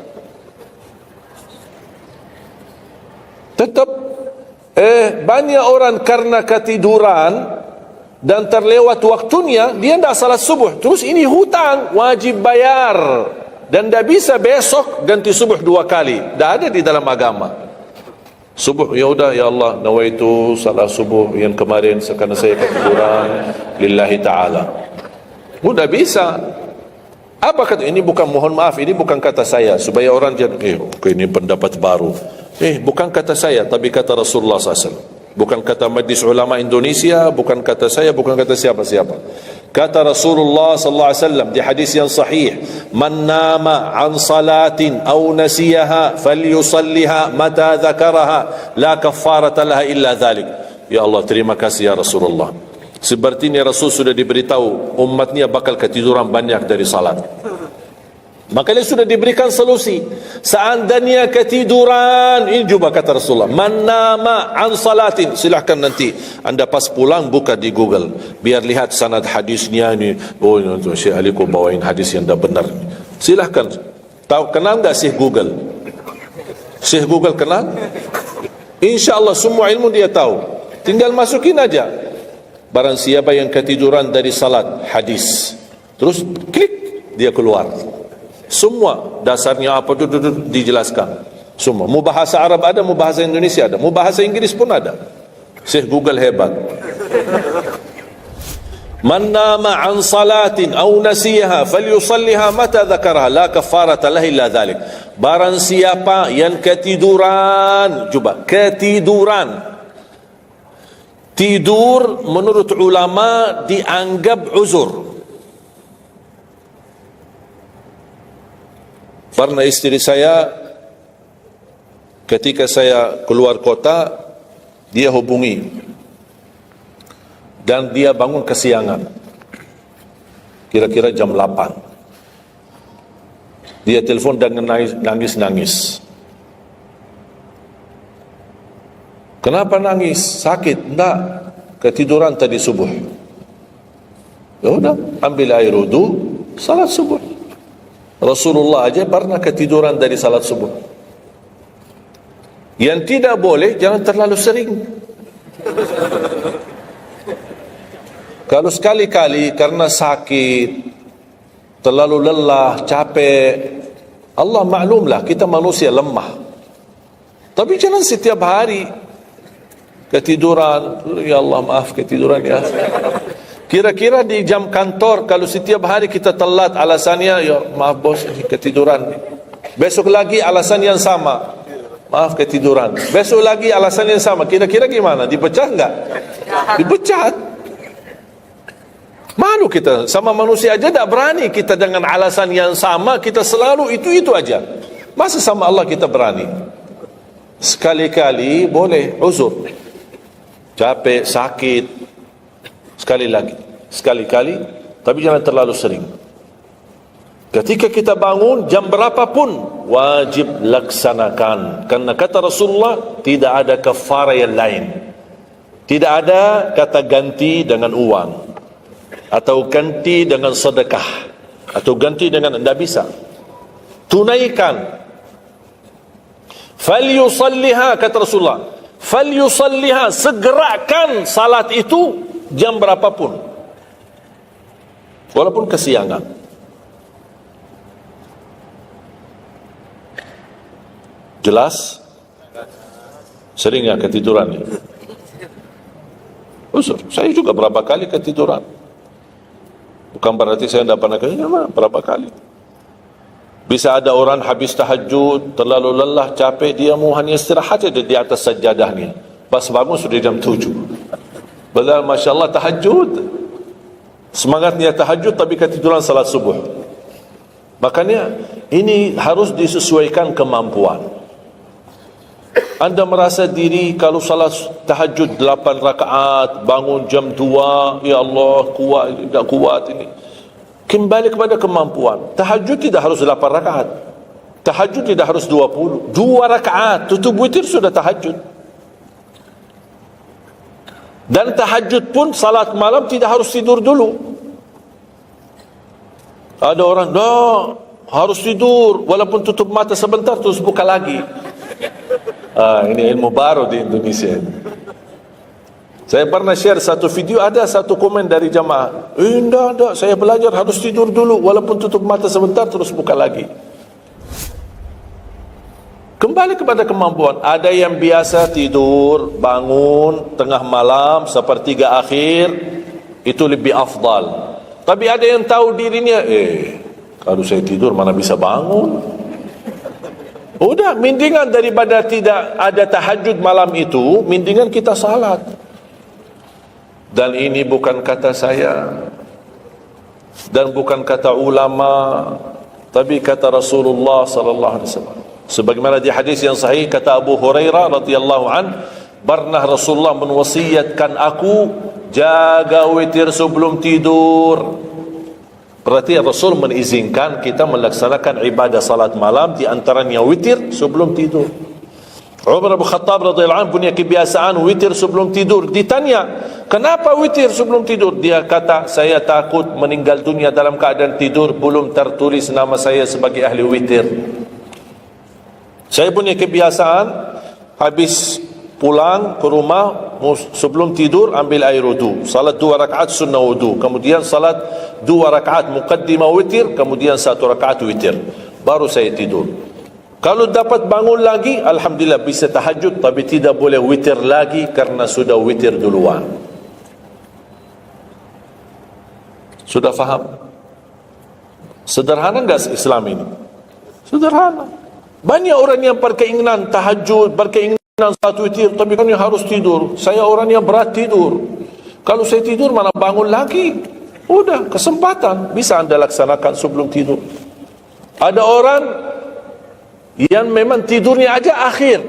tetap banyak orang karena ketiduran dan terlewat waktunya, dia tidak salat subuh. Terus ini hutang, wajib bayar, dan tidak bisa besok ganti subuh 2 kali. Tidak ada di dalam agama. Subuh, ya udah, ya Allah, nawaitu salat subuh yang kemarin karena saya ketiduran lillahi ta'ala. Sudah bisa. Apa kata ini? Bukan, mohon maaf, ini bukan kata saya supaya orang jangan ini pendapat baru. Bukan kata saya, tapi kata Rasulullah SAW. Bukan kata Majlis Ulama Indonesia, bukan kata saya, bukan kata siapa-siapa. Kata Rasulullah sallallahu alaihi wasallam di hadis yang sahih, "Man nama an salatin aw nasiyaha falyusalliha mata dzakaraha, la kaffarata laha illa dzalik." Ya Allah, terima kasih ya Rasulullah. Sepertinya Rasul sudah diberitahu umatnya bakal ketiduran banyak dari salat. Makanya sudah diberikan solusi. Seandainya ketiduran, ini juga kata Rasulullah, man nama an salatin, silahkan nanti anda pas pulang buka di Google, biar lihat sanad hadisnya ini. Oh, Syekh Ali kau bawain hadis yang dah benar. Silahkan. Tahu, kenal enggak Syekh Google? Syekh Google kenal? InsyaAllah semua ilmu dia tahu. Tinggal masukin aja. Barang siapa yang ketiduran dari salat, hadis, terus klik, dia keluar. Semua dasarnya apa itu dijelaskan. Semua. Mau bahasa Arab ada, mau bahasa Indonesia ada, mau bahasa Inggris pun ada. Syekh Google hebat. Man nama an salatin aw nasiyaha falyusalliha mata dzakaraha la kafarata lahu illa dzalik. Barang siapa yang ketiduran, coba ketiduran. Tidur menurut ulama dianggap uzur. Pernah istri saya ketika saya keluar kota, dia hubungi dan dia bangun kesiangan, kira-kira jam 8. Dia telepon dan nangis. Kenapa nangis? Sakit? Enggak, ketiduran tadi subuh. Ya udah, ambil air wudu, salat subuh. Rasulullah aja pernah ketiduran dari salat subuh. Yang tidak boleh, jangan terlalu sering. Kalau sekali-kali karena sakit, terlalu lelah, capek, Allah maklumlah kita manusia lemah. Tapi jangan setiap hari ketiduran. Ya Allah, maaf ketiduran ya. Kira-kira di jam kantor, kalau setiap hari kita telat, alasannya, ya maaf bos, ketiduran. Besok lagi alasan yang sama, maaf ketiduran. Besok lagi alasan yang sama. Kira-kira gimana? Dipecat enggak? Dipecat. Malu kita, sama manusia aja tak berani kita dengan alasan yang sama, kita selalu itu aja. Masa sama Allah kita berani? Sekali-kali boleh uzur, capek, sakit, sekali-kali, tapi jangan terlalu sering. Ketika kita bangun jam berapapun wajib laksanakan, karena kata Rasulullah tidak ada kafarah yang lain. Tidak ada kata ganti dengan uang atau ganti dengan sedekah atau ganti dengan, tidak bisa. Tunaikan. Falyusalliha, kata Rasulullah, falyusalliha, segerakan salat itu jam berapapun, walaupun kesiangan. Jelas? Seringnya ketiduran ya? Uzur. Saya juga berapa kali ketiduran. Bukan berarti saya tidak pernah ketiduran, berapa kali. Bisa ada orang habis tahajud, terlalu lelah, capek, dia mau hanya istirahat saja di atas sajadahnya. Pas bangun sudah jam 7. Padahal Masya Allah tahajud. Semangatnya tahajud tapi ketiduran salat subuh. Makanya ini harus disesuaikan kemampuan. Anda merasa diri kalau salat tahajud 8 rakaat, bangun jam 2, ya Allah kuat, tidak kuat ini. Kembali kepada kemampuan. Tahajud tidak harus 8 rakaat. Tahajud tidak harus 20. 2 rakaat, tutup witir sudah tahajud. Dan tahajud pun salat malam tidak harus tidur dulu. Ada orang, harus tidur walaupun tutup mata sebentar terus buka lagi. Ini ilmu baru di Indonesia. Saya pernah share satu video, ada satu komen dari jamaah, enggak, saya belajar harus tidur dulu walaupun tutup mata sebentar terus buka lagi. Kembali kepada kemampuan. Ada yang biasa tidur, bangun tengah malam, sepertiga akhir, itu lebih afdal. Tapi ada yang tahu dirinya, kalau saya tidur mana bisa bangun. Udah, mendingan daripada tidak ada tahajud malam itu, mendingan kita salat. Dan ini bukan kata saya, dan bukan kata ulama, tapi kata Rasulullah sallallahu alaihi wasallam. Sebagaimana di hadis yang sahih kata Abu Hurairah radhiyallahu an, pernah Rasulullah menwasiatkan aku jaga witir sebelum tidur. Berarti Rasul mengizinkan kita melaksanakan ibadah salat malam, di antaranya witir sebelum tidur. Umar bin Khattab radhiyallahu anhu punya kebiasaan witir sebelum tidur. Ditanya, kenapa witir sebelum tidur? Dia kata, saya takut meninggal dunia dalam keadaan tidur, belum tertulis nama saya sebagai ahli witir. Saya punya kebiasaan, habis pulang ke rumah, sebelum tidur ambil air wudu, salat 2 rakaat sunnah wudu, kemudian salat 2 rakaat muqaddimah witir, kemudian 1 rakaat witir, baru saya tidur. Kalau dapat bangun lagi, alhamdulillah bisa tahajud, tapi tidak boleh witir lagi karena sudah witir duluan. Sudah faham? Sederhana enggak Islam ini? Sederhana. Banyak orang yang berkeinginan tahajud, berkeinginan satu witir, tapi kan harus tidur. Saya orangnya berat tidur. Kalau saya tidur mana bangun lagi? Udah, kesempatan bisa Anda laksanakan sebelum tidur. Ada orang yang memang tidurnya aja akhir,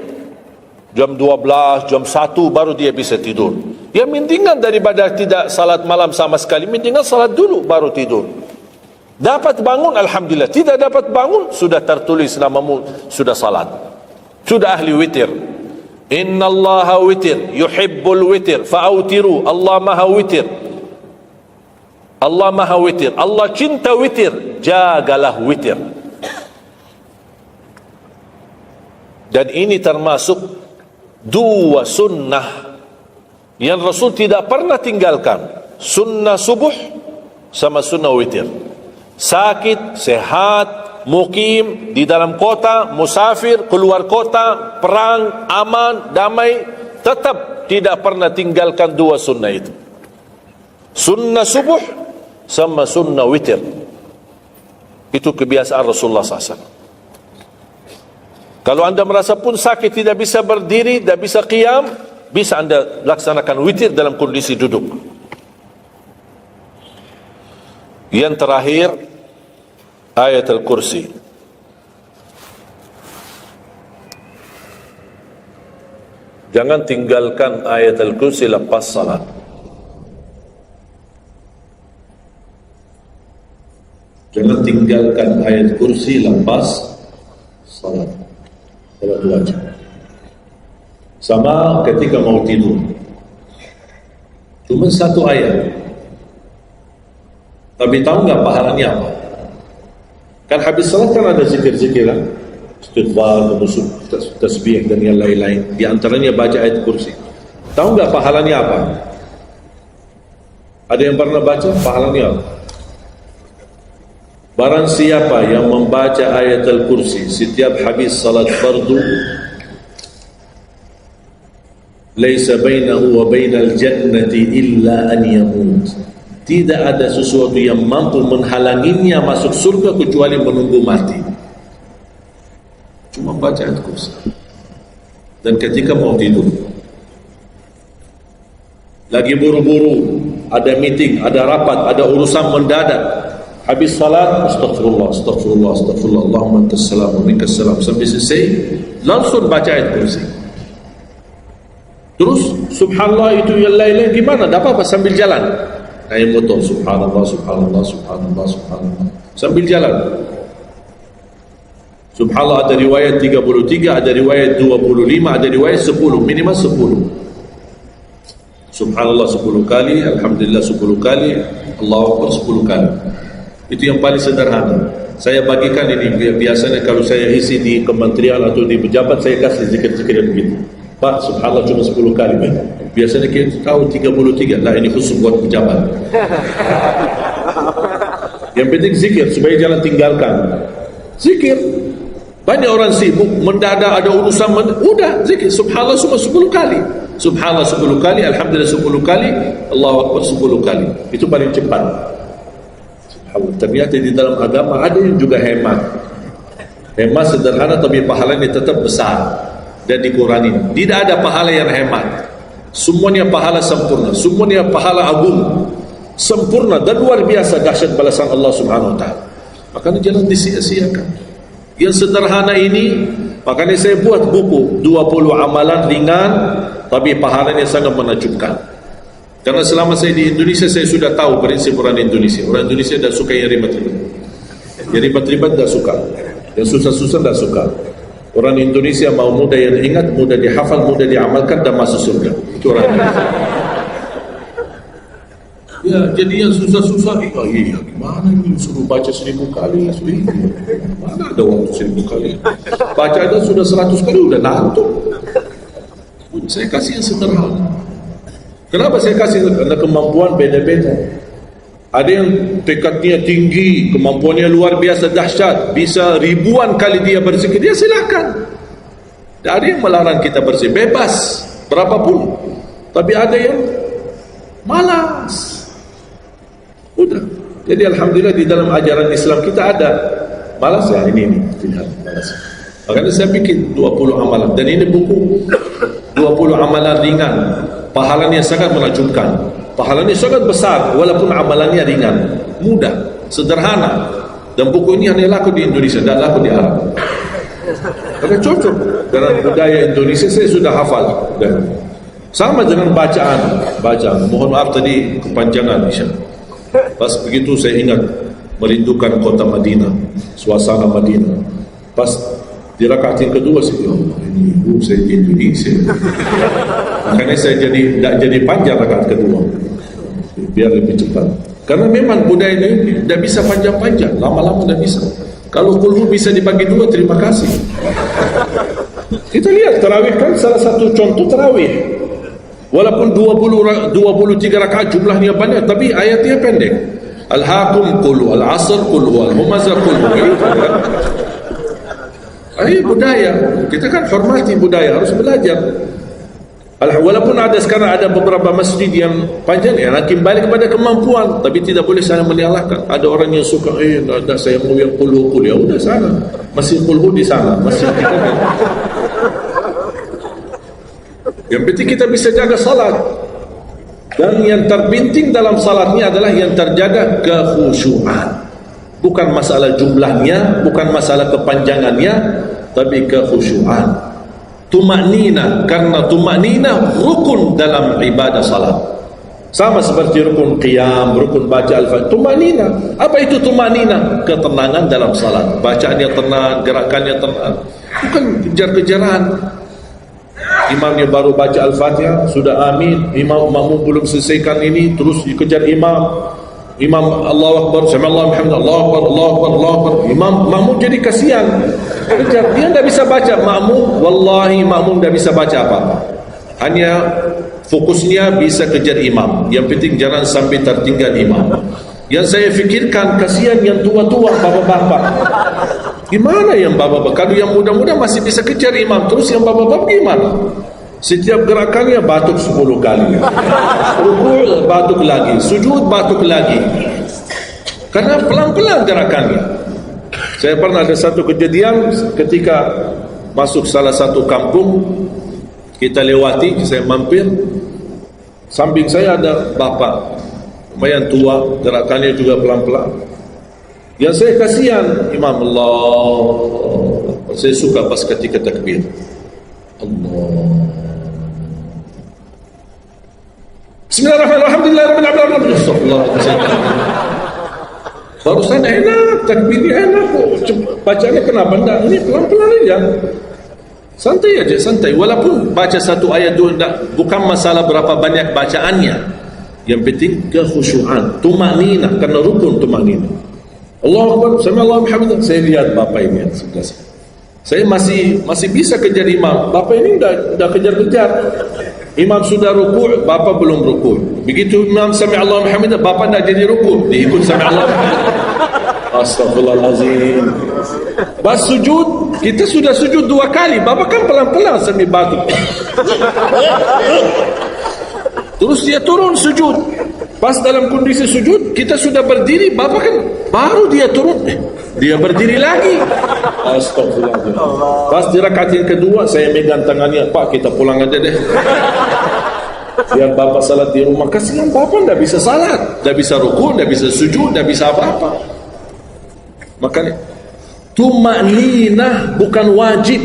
jam 12, jam 1 baru dia bisa tidur. Ya mendingan daripada tidak salat malam sama sekali, mendingan salat dulu baru tidur. Dapat bangun alhamdulillah, tidak dapat bangun sudah tertulis namamu sudah salat, sudah ahli witir. Innallaha witir yuhibbul witir fa'autiru. Allah maha witir, Allah maha witir, Allah cinta witir, jagalah witir. Dan ini termasuk 2 sunnah yang Rasul tidak pernah tinggalkan, sunnah subuh sama sunnah witir. Sakit, sehat, mukim, di dalam kota, musafir, keluar kota, perang, aman, damai, tetap tidak pernah tinggalkan 2 sunnah itu, sunnah subuh sama sunnah witir. Itu kebiasaan Rasulullah SAW. Kalau anda merasa pun sakit, tidak bisa berdiri, tidak bisa qiyam, bisa anda laksanakan witir dalam kondisi duduk. Yang terakhir, ayat al-kursi. Jangan tinggalkan ayat al-kursi lepas salat. Jangan tinggalkan ayat kursi lepas salat. Salat wajib. Sama ketika mau tidur, cuma 1 ayat, tapi tahu nggak pahalanya apa? Kan habis salat kan ada zikir-zikir kan, istighfar, tasbih dan yang lain-lain. Di antaranya baca ayat kursi. Tahu nggak pahalanya apa? Ada yang pernah baca pahalanya apa? Barang siapa yang membaca ayat al-kursi setiap habis salat fardu, laisa bainahu wa bainal jannati illa an yamut. Tidak ada sesuatu yang mampu menghalanginya masuk surga kecuali menunggu mati. Cuma baca ayat kursi. Dan ketika mau tidur, lagi buru-buru, ada meeting, ada rapat, ada urusan mendadak, habis salat, astagfirullah, astagfirullah, astagfirullah, Allahumma antas salam wa minkas salam, sampai selesai, langsung baca ayat kursi. Terus subhanallah itu yang lain-lain gimana? Dapat apa sambil jalan? Naik motor, subhanallah, subhanallah, subhanallah, subhanallah, sambil jalan. Subhanallah ada riwayat 33, ada riwayat 25, ada riwayat 10, minimal 10. Subhanallah 10 kali, alhamdulillah 10 kali, Allahu Akbar 10 kali. Itu yang paling sederhana. Saya bagikan ini, biasanya kalau saya isi di kementerian atau di pejabat, saya kasih zikir-zikir yang begitu. Pak, subhanallah cuma 10 kali. Biasanya kita tahu 33. Nah, ini khusus buat pejabat. Yang penting zikir, supaya jangan tinggalkan. Zikir. Banyak orang sibuk, mendadak ada urusan, udah zikir. Subhanallah cuma 10 kali. Subhanallah 10 kali, alhamdulillah 10 kali, Allahu Akbar 10 kali. Itu paling cepat. Subhanallah. Ternyata di dalam agama ada yang juga hemat. Hemat sederhana tapi pahalanya tetap besar dan dikurangi. Tidak ada pahala yang hemat. Semuanya pahala sempurna, semuanya pahala agung, sempurna dan luar biasa dahsyat balasan Allah Subhanahu wa taala. Makanya jangan disia-siakan. Yang sederhana ini, makanya saya buat buku 20 amalan ringan tapi pahalanya sangat menakjubkan. Karena selama saya di Indonesia, saya sudah tahu prinsip orang Indonesia. Orang Indonesia tidak suka yang ribet-ribet. Yang ribet-ribet tidak suka, yang susah-susah tidak suka. Orang Indonesia mau mudah yang ingat, mudah dihafal, mudah diamalkan dan masuk surga. Itu orang Indonesia. Ya, jadi yang susah-susah, iya, gimana ini suruh baca 1000 kali, mana ada waktu 1000 kali? Baca aja sudah 100 kali, udah ngantuk. Saya kasih yang sederhana. Kenapa saya kasih? Karena kemampuan beda-beda. Ada yang tekadnya tinggi, kemampuannya luar biasa dahsyat, bisa ribuan kali dia berzikir, dia silakan. Dan ada yang melarang kita berzikir, bebas, berapapun. Tapi ada yang malas. Udah. Jadi alhamdulillah di dalam ajaran Islam kita ada. Malas ya ini tidak malas. Makanya saya bikin 20 amalan dan ini buku 20 amalan ringan. Pahalanya sangat menakjubkan. Pahalanya sangat besar walaupun amalannya ringan, mudah, sederhana. Dan buku ini hanya laku di Indonesia, tidak laku di Arab. Karena cocok dengan budaya Indonesia, saya sudah hafal. Dan sama dengan bacaan. Mohon maaf tadi kepanjangan insya. Pas begitu saya ingat merindukan kota Madinah, suasana Madinah. Pas di rakaat yang kedua saya, ya Allah, ini ibu saya di Indonesia. Makanya saya tidak jadi panjang rakaat kedua, biar lebih cepat. Karena memang budaya ini tidak bisa panjang-panjang, lama-lama tidak bisa. Kalau kulhu bisa dibagi 2, terima kasih. Kita lihat tarawih kan salah satu contoh tarawih. Walaupun 23 rakaat jumlahnya banyak, tapi ayatnya pendek. Al-Hakum qul al-Asr qul al-Humazah qul. Ini budaya. Kita kan hormati budaya, harus belajar. Walaupun ada sekarang ada beberapa masjid yang panjang, ya nanti balik kepada kemampuan, tapi tidak boleh saling menyalahkan. Ada orang yang suka, ada saya mau yang qul, ya udah sana. Masjid qul di sana, masjid kita kan. Yang penting kita bisa jaga salat. Dan yang terpenting dalam salatnya adalah yang terjaga kekhusyuan. Bukan masalah jumlahnya, bukan masalah kepanjangannya, tapi kekhusyuan. Tumaknina, karena tumaknina rukun dalam ibadah salat. Sama seperti rukun qiyam, rukun baca al-fatihah. Tumaknina. Apa itu tumaknina? Ketenangan dalam salat. Bacaannya tenang, gerakannya tenang. Bukan kejar-kejaran. Imamnya baru baca Al-Fatihah, sudah amin, makmum belum selesaikan ini, terus dikejar imam. Imam Allahu Akbar, sami'allahu hamdah, Allahu Akbar, Allahu Akbar, Allahu Akbar. Makmum jadi kasihan. Kejar, dia tidak bisa baca. Wallahi makmum tidak bisa baca apa-apa. Hanya fokusnya bisa kejar imam. Yang penting jangan sampai tertinggal imam. Yang saya fikirkan, kasihan yang tua-tua, bapak-bapak. Gimana yang bapak-bapak? Kalau yang muda-muda masih bisa kejar imam, terus yang bapak-bapak gimana? Setiap gerakannya batuk 10 kali. Rukuk batuk lagi, sujud batuk lagi. Karena pelan-pelan gerakannya. Saya pernah ada satu kejadian ketika masuk salah satu kampung, kita lewati, saya mampir, samping saya ada bapak lumayan tua, gerakannya juga pelan-pelan. Yang saya kasihan, Imam Allah, saya suka pas ketika takbir, Allah, Bismillahirrahmanirrahim, Alhamdulillahirrahmanirrahim. Barusan enak, takbirnya enak, bacanya kenapa enggak? Ini pelan-pelan aja, santai aja, santai. Walaupun baca satu ayat dua, bukan masalah berapa banyak bacaannya, yang penting kekhusyuan, tumakninah, karena rukun tumakninah. Allahu Akbar, sami Allahu hamdah. Saya lihat bapak ini yang sebelah saya masih bisa kejar imam. Bapak ini dah kejar-kejar. Imam sudah rukuk, bapak belum rukuk. Begitu imam sami Allahu hamdah, bapak dah jadi rukuk, dia ikut sami Allahu hamdah. Astagfirullahalazim. Pas sujud, kita sudah sujud 2 kali, bapak kan pelan-pelan sambil batuk. Terus dia turun sujud. Pas dalam kondisi sujud, kita sudah berdiri, bapak kan baru dia turun, dia berdiri lagi. Astagfirullahaladzim. Pas di rakaat yang kedua, saya megang tangannya, Pak, kita pulang aja deh, biar bapak salat di rumah. Kasihan bapak tidak bisa salat, tidak bisa rukuk, tidak bisa sujud, tidak bisa apa-apa. Makanya tumakninah bukan wajib,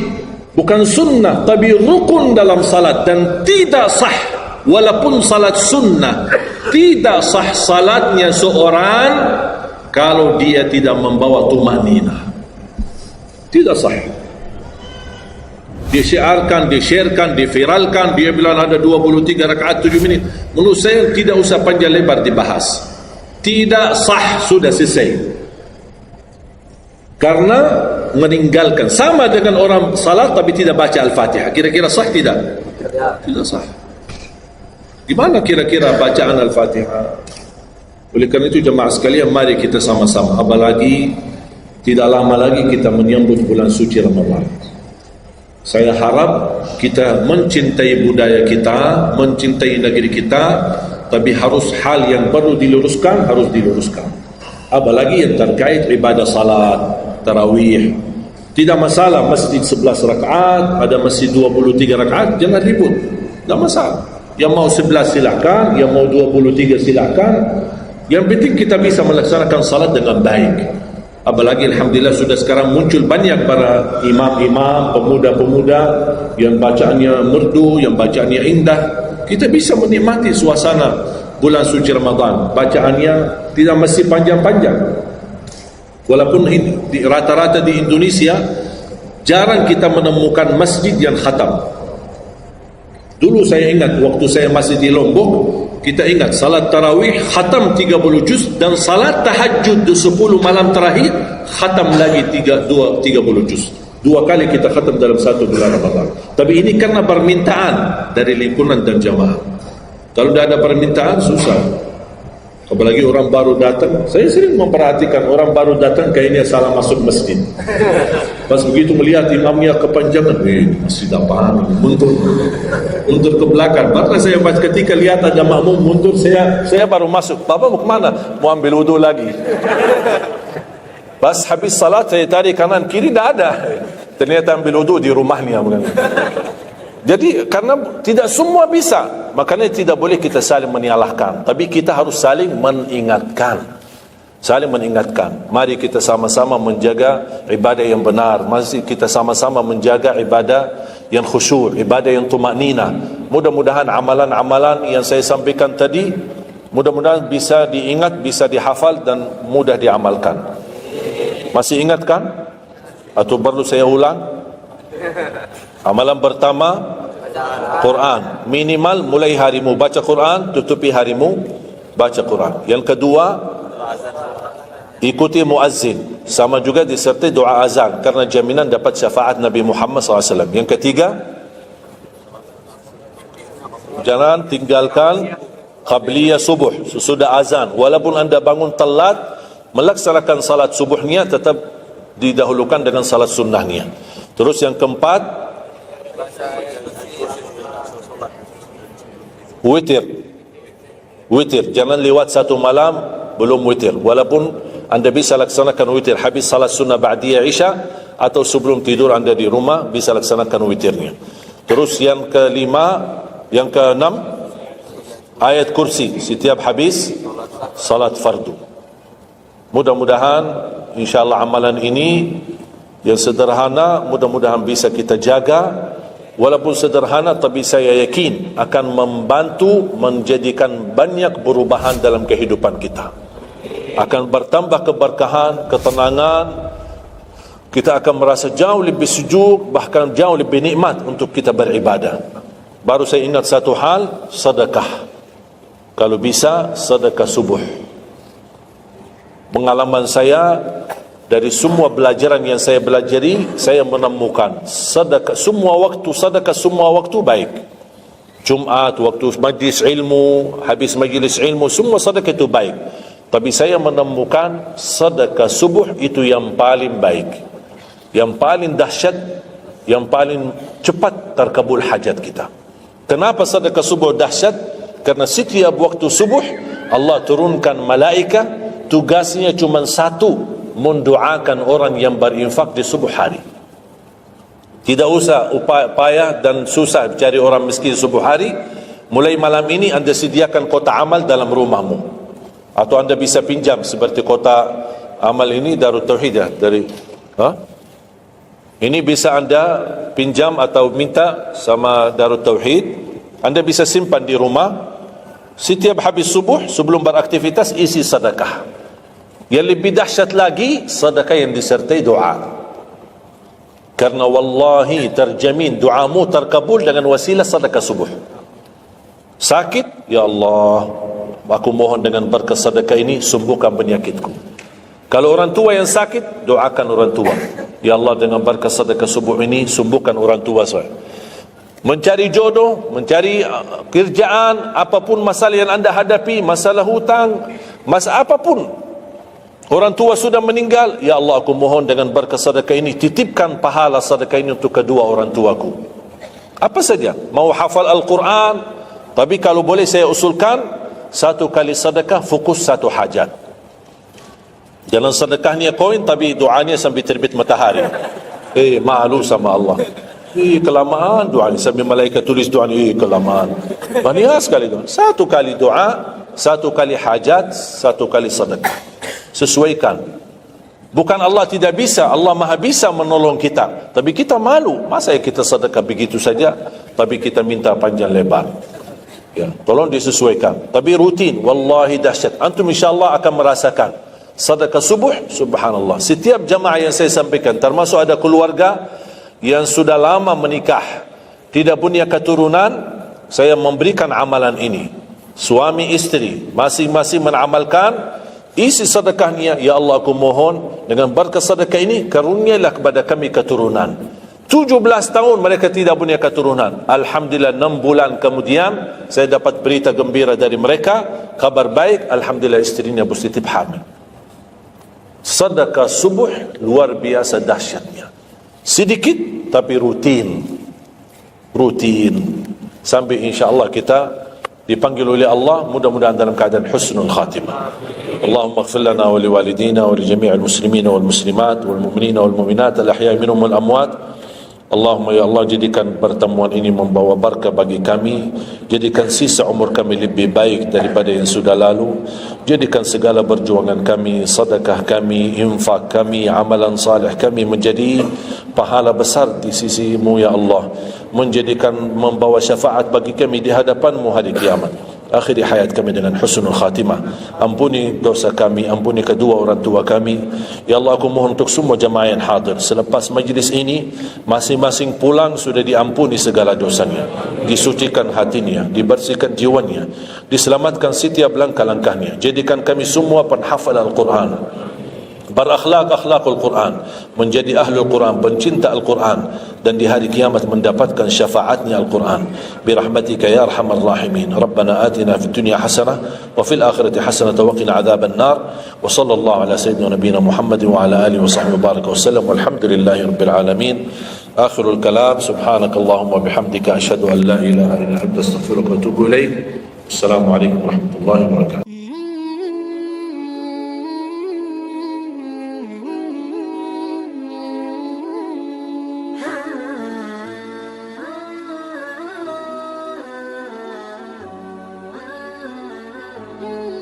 bukan sunnah, tapi rukun dalam salat, dan tidak sah. Walaupun salat sunnah, tidak sah salatnya seorang kalau dia tidak membawa tumakninah. Tidak sah. Disiarkan, disharekan, diviralkan, dia bilang ada 23 rakaat 7 menit. Menurut saya tidak usah panjang lebar dibahas. Tidak sah, sudah selesai. Karena meninggalkan, sama dengan orang salat tapi tidak baca Al-Fatihah, kira-kira sah tidak? Tidak sah. Gimana kira-kira bacaan Al-Fatihah? Oleh kerana itu jemaah sekalian, mari kita sama-sama, apalagi tidak lama lagi kita menyambut bulan suci Ramadan. Saya harap kita mencintai budaya kita, mencintai negeri kita, tapi harus hal yang perlu diluruskan, harus diluruskan. Apalagi yang terkait ibadah salat tarawih. Tidak masalah masjid 11 rakaat, ada masjid 23 rakaat, jangan ribut, tidak masalah. Yang mau 11 silakan, yang mau 23 silakan. Yang penting kita bisa melaksanakan salat dengan baik. Apalagi alhamdulillah sudah sekarang muncul banyak para imam-imam, pemuda-pemuda yang bacaannya merdu, yang bacaannya indah. Kita bisa menikmati suasana bulan suci Ramadan. Bacaannya tidak mesti panjang-panjang. Walaupun rata-rata di Indonesia jarang kita menemukan masjid yang khatam. Dulu saya ingat waktu saya masih di Lombok, kita ingat salat tarawih khatam 30 juz, dan salat tahajud 10 malam terakhir khatam lagi 30 juz. 2 kali kita khatam dalam satu bulan Ramadan. Tapi ini karena permintaan dari lingkungan dan jamaah. Kalau tidak ada permintaan susah. Apalagi orang baru datang. Saya sering memperhatikan orang baru datang kayaknya salah masuk masjid. Pas begitu melihat imamnya kepanjangan, masjid apaan? Mundur ke belakang. Maka saya pas ketika lihat ada makmum mundur, saya baru masuk. Bapak mau kemana? Mau ambil wudu lagi. Pas habis salat saya tarik kanan kiri, tidak ada. Ternyata ambil wudu di rumahnya. Jadi karena tidak semua bisa, makanya tidak boleh kita saling menyalahkan, tapi kita harus saling mengingatkan. Saling mengingatkan. Mari kita sama-sama menjaga ibadah yang benar. Mari kita sama-sama menjaga ibadah yang khusyuk, ibadah yang tumakninah. Mudah-mudahan amalan-amalan yang saya sampaikan tadi, mudah-mudahan bisa diingat, bisa dihafal, dan mudah diamalkan. Masih ingat kan? Atau perlu saya ulang? Amalan pertama, Quran. Minimal mulai harimu baca Quran, tutupi harimu baca Quran. Yang kedua, ikuti muazzin, sama juga disertai doa azan, karena jaminan dapat syafaat Nabi Muhammad SAW. Yang ketiga, jangan tinggalkan qabliyah subuh sesudah azan. Walaupun anda bangun telat, melaksanakan salat subuhnya tetap didahulukan dengan salat sunnahnya. Terus yang keempat, Witir, jangan lewat satu malam belum witir. Walaupun anda bisa laksanakan witir habis salat sunnah ba'diyah Isya atau sebelum tidur anda di rumah bisa laksanakan witirnya. Terus yang keenam ayat kursi setiap habis salat fardu. Mudah-mudahan insyaAllah amalan ini yang sederhana mudah-mudahan bisa kita jaga. Walaupun sederhana tapi saya yakin akan membantu menjadikan banyak perubahan dalam kehidupan kita. Akan bertambah keberkahan, ketenangan. Kita akan merasa jauh lebih sejuk, bahkan jauh lebih nikmat untuk kita beribadah. Baru saya ingat satu hal, sedekah. Kalau bisa sedekah subuh. Pengalaman saya dari semua pelajaran yang saya pelajari, saya menemukan sedekah semua waktu baik. Jumat, waktu majlis ilmu, habis majlis ilmu, semua sedekah itu baik. Tapi saya menemukan sedekah subuh itu yang paling baik, yang paling dahsyat, yang paling cepat terkabul hajat kita. Kenapa sedekah subuh dahsyat? Karena setiap waktu subuh Allah turunkan malaikat, tugasnya cuma satu, mendoakan orang yang berinfak di subuh hari. Tidak usah payah dan susah cari orang miskin subuh hari. Mulai malam ini anda sediakan kota amal dalam rumahmu, atau anda bisa pinjam seperti kota amal ini Darut Tauhid ya, ini bisa anda pinjam atau minta sama Darut Tauhid. Anda bisa simpan di rumah. Setiap habis subuh sebelum beraktivitas isi sedekah. Yang lebih dahsyat lagi, sedekah yang disertai doa. Karena wallahi terjamin doamu terkabul dengan wasilah sedekah subuh. Sakit, ya Allah, aku mohon dengan berkat sedekah ini sembuhkan penyakitku. Kalau orang tua yang sakit, doakan orang tua. Ya Allah, dengan berkat sedekah subuh ini sembuhkan orang tua saya. Mencari jodoh, mencari kerjaan, apapun masalah yang anda hadapi, masalah hutang, masalah apapun. Orang tua sudah meninggal, ya Allah aku mohon dengan berkat sedekah ini titipkan pahala sedekah ini untuk kedua orang tuaku. Apa saja, mau hafal Al-Quran, tapi kalau boleh saya usulkan satu kali sedekah fokus satu hajat. Jangan sedekahnya koin tapi doanya sampai terbit matahari. Malu sama Allah. Kelamaan doanya sampai malaikat tulis doanya kelamaan. Banyak sekali doa. Satu kali doa, satu kali hajat, satu kali sedekah. Sesuaikan. Bukan Allah tidak bisa, Allah maha bisa menolong kita, tapi kita malu. Masa kita sedekah begitu saja tapi kita minta panjang lebar ya, tolong disesuaikan. Tapi rutin, wallahi dahsyat. Antum insyaAllah akan merasakan sedekah subuh, subhanallah. Setiap jamaah yang saya sampaikan, termasuk ada keluarga yang sudah lama menikah tidak punya keturunan, saya memberikan amalan ini. Suami istri masing-masing mengamalkan, isi sedekahnya, ya Allah aku mohon dengan berkat sedekah ini karunialah kepada kami keturunan. 17 tahun mereka tidak punya keturunan. Alhamdulillah 6 bulan kemudian saya dapat berita gembira dari mereka, kabar baik, alhamdulillah istrinya positif hamil. Sedekah subuh luar biasa dahsyatnya. Sedikit tapi rutin sampai insyaAllah kita dipanggil oleh Allah, mudah-mudahan dalam keadaan husnul khatimah. Allahumma ighfir lana wa liwalidina wa li jami'il muslimina wal muslimat wal mu'minina wal mu'minat al ahya'i minhum wal amwat. Allahumma ya Allah, jadikan pertemuan ini membawa barakah bagi kami, jadikan sisa umur kami lebih baik daripada yang sudah lalu, jadikan segala perjuangan kami, sedekah kami, infak kami, amalan salih kami menjadi pahala besar di sisi-Mu ya Allah, menjadikan membawa syafaat bagi kami di hadapan-Mu hari kiamat. Akhiri hayat kami dengan husnul khatimah. Ampuni dosa kami, ampuni kedua orang tua kami. Ya Allah, aku mohon untuk semua jamaah yang hadir, selepas majlis ini masing-masing pulang sudah diampuni segala dosanya, disucikan hatinya, dibersihkan jiwanya, diselamatkan setiap langkah-langkahnya. Jadikan kami semua penghafal Al-Quran, berakhlak-akhlakul Quran, menjadi ahlul Quran, pencinta Al-Quran, dan di hari kiamat mendapatkan syafaatnya Al-Quran. Birahmatika ya arhamar rahimin. Rabbana atina fid dunya hasanah wa fil akhirati hasanah wa qina adzaban nar. Wa sallallahu ala sayyidina nabiyina Muhammad wa ala alihi wa sahbihi wa baraka wa sallam. Walhamdulillahi rabbil alamin. Akhirul kalam, subhanakallahumma bihamdika asyhadu an la ilaha illa anta astaghfiruka wa atubu ilaik. Assalamualaikum warahmatullahi wabarakatuh. Mm-hmm.